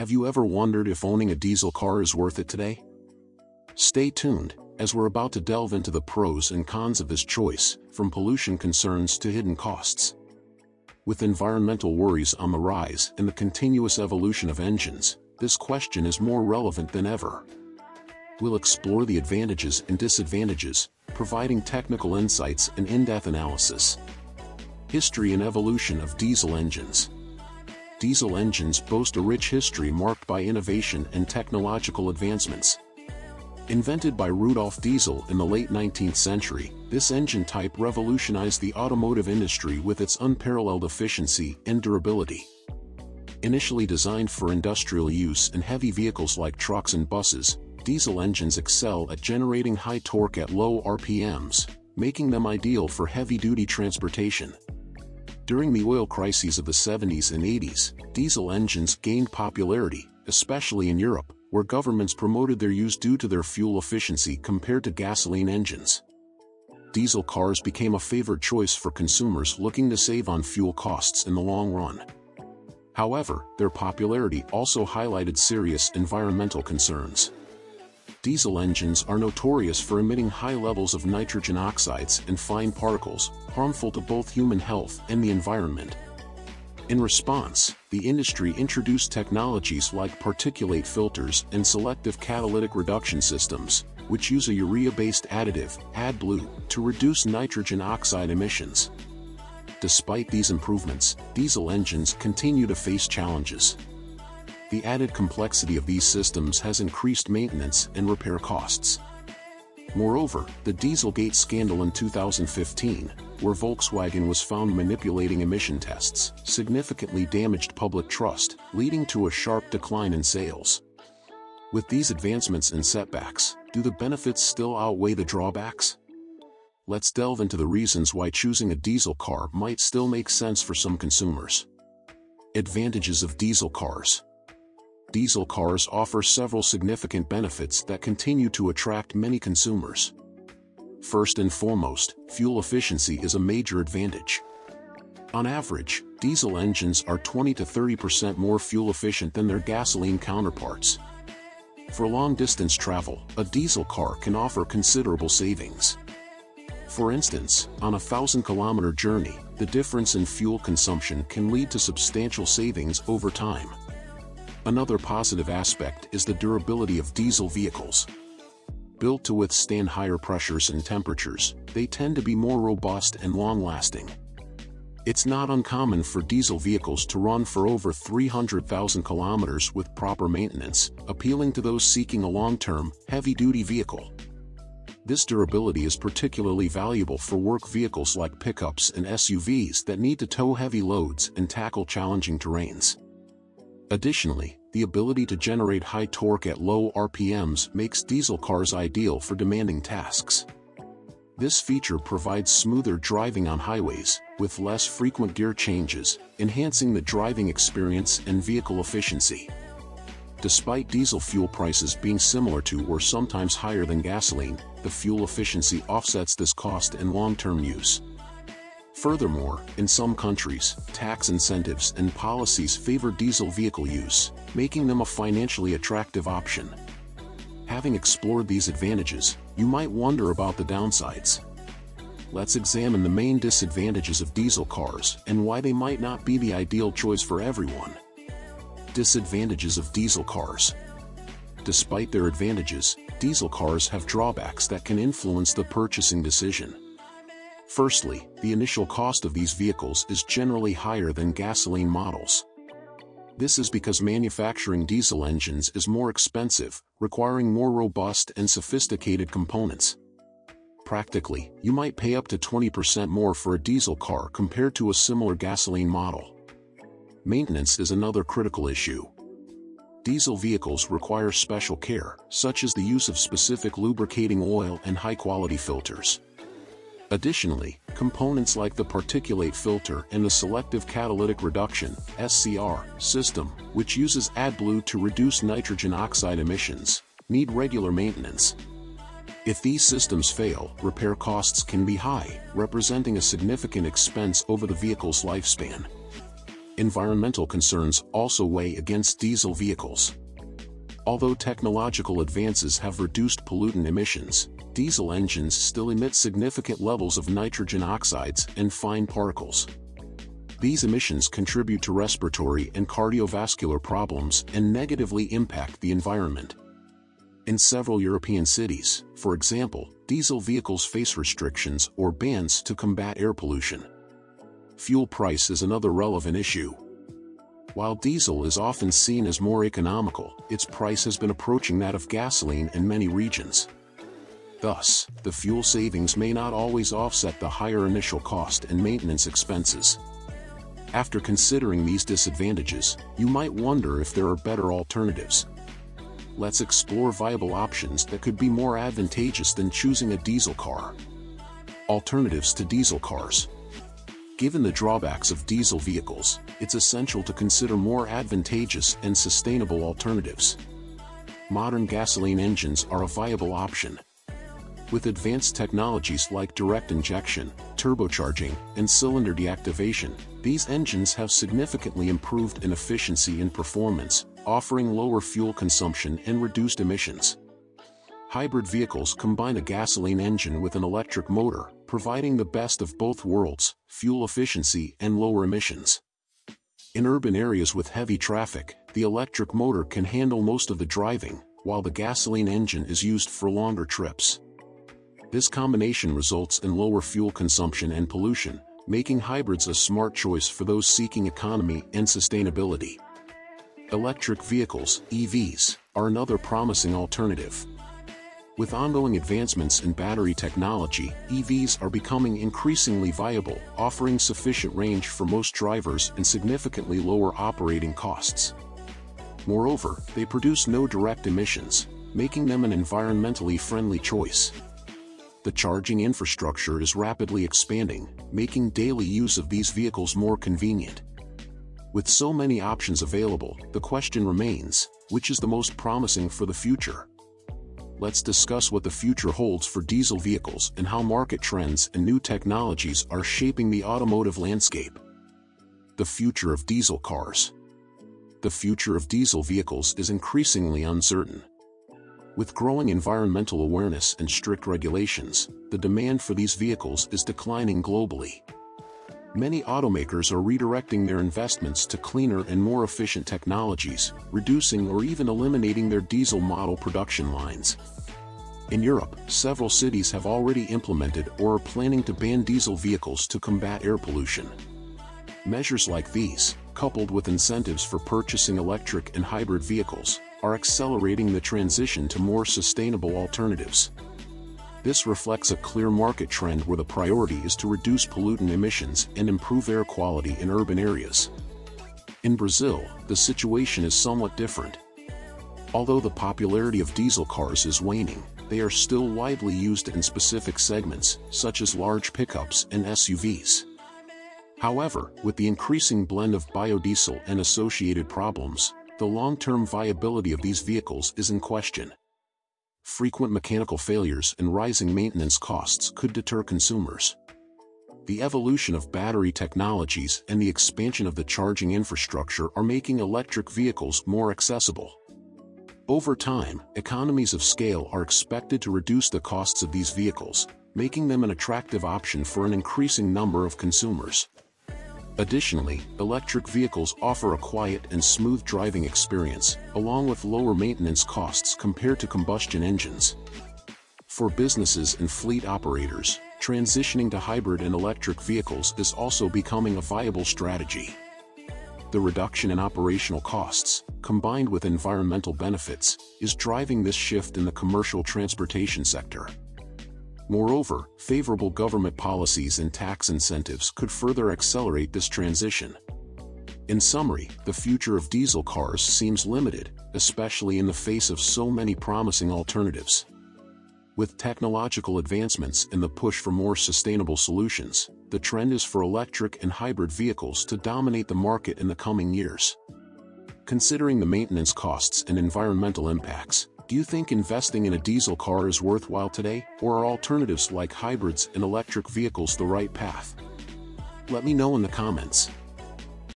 Have you ever wondered if owning a diesel car is worth it today? Stay tuned, as we're about to delve into the pros and cons of this choice, from pollution concerns to hidden costs. With environmental worries on the rise and the continuous evolution of engines, this question is more relevant than ever. We'll explore the advantages and disadvantages, providing technical insights and in-depth analysis. History and evolution of diesel engines. Diesel engines boast a rich history marked by innovation and technological advancements. Invented by Rudolf Diesel in the late 19th century, this engine type revolutionized the automotive industry with its unparalleled efficiency and durability. Initially designed for industrial use in heavy vehicles like trucks and buses, diesel engines excel at generating high torque at low RPMs, making them ideal for heavy-duty transportation. During the oil crises of the 70s and 80s, diesel engines gained popularity, especially in Europe, where governments promoted their use due to their fuel efficiency compared to gasoline engines. Diesel cars became a favored choice for consumers looking to save on fuel costs in the long run. However, their popularity also highlighted serious environmental concerns. Diesel engines are notorious for emitting high levels of nitrogen oxides and fine particles, harmful to both human health and the environment. In response, the industry introduced technologies like particulate filters and selective catalytic reduction systems, which use a urea-based additive, AdBlue, to reduce nitrogen oxide emissions. Despite these improvements, diesel engines continue to face challenges. The added complexity of these systems has increased maintenance and repair costs. Moreover, the Dieselgate scandal in 2015, where Volkswagen was found manipulating emission tests, significantly damaged public trust, leading to a sharp decline in sales. With these advancements and setbacks, do the benefits still outweigh the drawbacks? Let's delve into the reasons why choosing a diesel car might still make sense for some consumers. Advantages of diesel cars. Diesel cars offer several significant benefits that continue to attract many consumers. First and foremost, fuel efficiency is a major advantage. On average, diesel engines are 20 to 30% more fuel efficient than their gasoline counterparts. For long-distance travel, a diesel car can offer considerable savings. For instance, on a 1,000-kilometer journey, the difference in fuel consumption can lead to substantial savings over time. Another positive aspect is the durability of diesel vehicles. Built to withstand higher pressures and temperatures, they tend to be more robust and long-lasting. It's not uncommon for diesel vehicles to run for over 300,000 kilometers with proper maintenance, appealing to those seeking a long-term, heavy-duty vehicle. This durability is particularly valuable for work vehicles like pickups and SUVs that need to tow heavy loads and tackle challenging terrains. Additionally, the ability to generate high torque at low RPMs makes diesel cars ideal for demanding tasks. This feature provides smoother driving on highways, with less frequent gear changes, enhancing the driving experience and vehicle efficiency. Despite diesel fuel prices being similar to or sometimes higher than gasoline, the fuel efficiency offsets this cost in long-term use. Furthermore, in some countries, tax incentives and policies favor diesel vehicle use, making them a financially attractive option. Having explored these advantages, you might wonder about the downsides. Let's examine the main disadvantages of diesel cars and why they might not be the ideal choice for everyone. Disadvantages of diesel cars. Despite their advantages, diesel cars have drawbacks that can influence the purchasing decision. Firstly, the initial cost of these vehicles is generally higher than gasoline models. This is because manufacturing diesel engines is more expensive, requiring more robust and sophisticated components. Practically, you might pay up to 20% more for a diesel car compared to a similar gasoline model. Maintenance is another critical issue. Diesel vehicles require special care, such as the use of specific lubricating oil and high-quality filters. Additionally, components like the particulate filter and the selective catalytic reduction (SCR) system, which uses AdBlue to reduce nitrogen oxide emissions, need regular maintenance. If these systems fail, repair costs can be high, representing a significant expense over the vehicle's lifespan. Environmental concerns also weigh against diesel vehicles. Although technological advances have reduced pollutant emissions, diesel engines still emit significant levels of nitrogen oxides and fine particles. These emissions contribute to respiratory and cardiovascular problems and negatively impact the environment. In several European cities, for example, diesel vehicles face restrictions or bans to combat air pollution. Fuel price is another relevant issue. While diesel is often seen as more economical, its price has been approaching that of gasoline in many regions. Thus, the fuel savings may not always offset the higher initial cost and maintenance expenses. After considering these disadvantages, you might wonder if there are better alternatives. Let's explore viable options that could be more advantageous than choosing a diesel car. Alternatives to diesel cars. Given the drawbacks of diesel vehicles, it's essential to consider more advantageous and sustainable alternatives. Modern gasoline engines are a viable option. With advanced technologies like direct injection, turbocharging, and cylinder deactivation, these engines have significantly improved in efficiency and performance, offering lower fuel consumption and reduced emissions. Hybrid vehicles combine a gasoline engine with an electric motor, providing the best of both worlds, fuel efficiency and lower emissions. In urban areas with heavy traffic, the electric motor can handle most of the driving, while the gasoline engine is used for longer trips. This combination results in lower fuel consumption and pollution, making hybrids a smart choice for those seeking economy and sustainability. Electric vehicles, EVs, are another promising alternative. With ongoing advancements in battery technology, EVs are becoming increasingly viable, offering sufficient range for most drivers and significantly lower operating costs. Moreover, they produce no direct emissions, making them an environmentally friendly choice. The charging infrastructure is rapidly expanding, making daily use of these vehicles more convenient. With so many options available, the question remains, which is the most promising for the future? Let's discuss what the future holds for diesel vehicles and how market trends and new technologies are shaping the automotive landscape. The future of diesel cars. The future of diesel vehicles is increasingly uncertain. With growing environmental awareness and strict regulations, the demand for these vehicles is declining globally. Many automakers are redirecting their investments to cleaner and more efficient technologies, reducing or even eliminating their diesel model production lines. In Europe, several cities have already implemented or are planning to ban diesel vehicles to combat air pollution. Measures like these, coupled with incentives for purchasing electric and hybrid vehicles, are accelerating the transition to more sustainable alternatives. This reflects a clear market trend where the priority is to reduce pollutant emissions and improve air quality in urban areas. In Brazil, the situation is somewhat different. Although the popularity of diesel cars is waning, they are still widely used in specific segments, such as large pickups and SUVs. However, with the increasing blend of biodiesel and associated problems, the long-term viability of these vehicles is in question. Frequent mechanical failures and rising maintenance costs could deter consumers. The evolution of battery technologies and the expansion of the charging infrastructure are making electric vehicles more accessible. Over time, economies of scale are expected to reduce the costs of these vehicles, making them an attractive option for an increasing number of consumers. Additionally, electric vehicles offer a quiet and smooth driving experience, along with lower maintenance costs compared to combustion engines. For businesses and fleet operators, transitioning to hybrid and electric vehicles is also becoming a viable strategy. The reduction in operational costs, combined with environmental benefits, is driving this shift in the commercial transportation sector. Moreover, favorable government policies and tax incentives could further accelerate this transition. In summary, the future of diesel cars seems limited, especially in the face of so many promising alternatives. With technological advancements and the push for more sustainable solutions, the trend is for electric and hybrid vehicles to dominate the market in the coming years. Considering the maintenance costs and environmental impacts, do you think investing in a diesel car is worthwhile today, or are alternatives like hybrids and electric vehicles the right path? Let me know in the comments.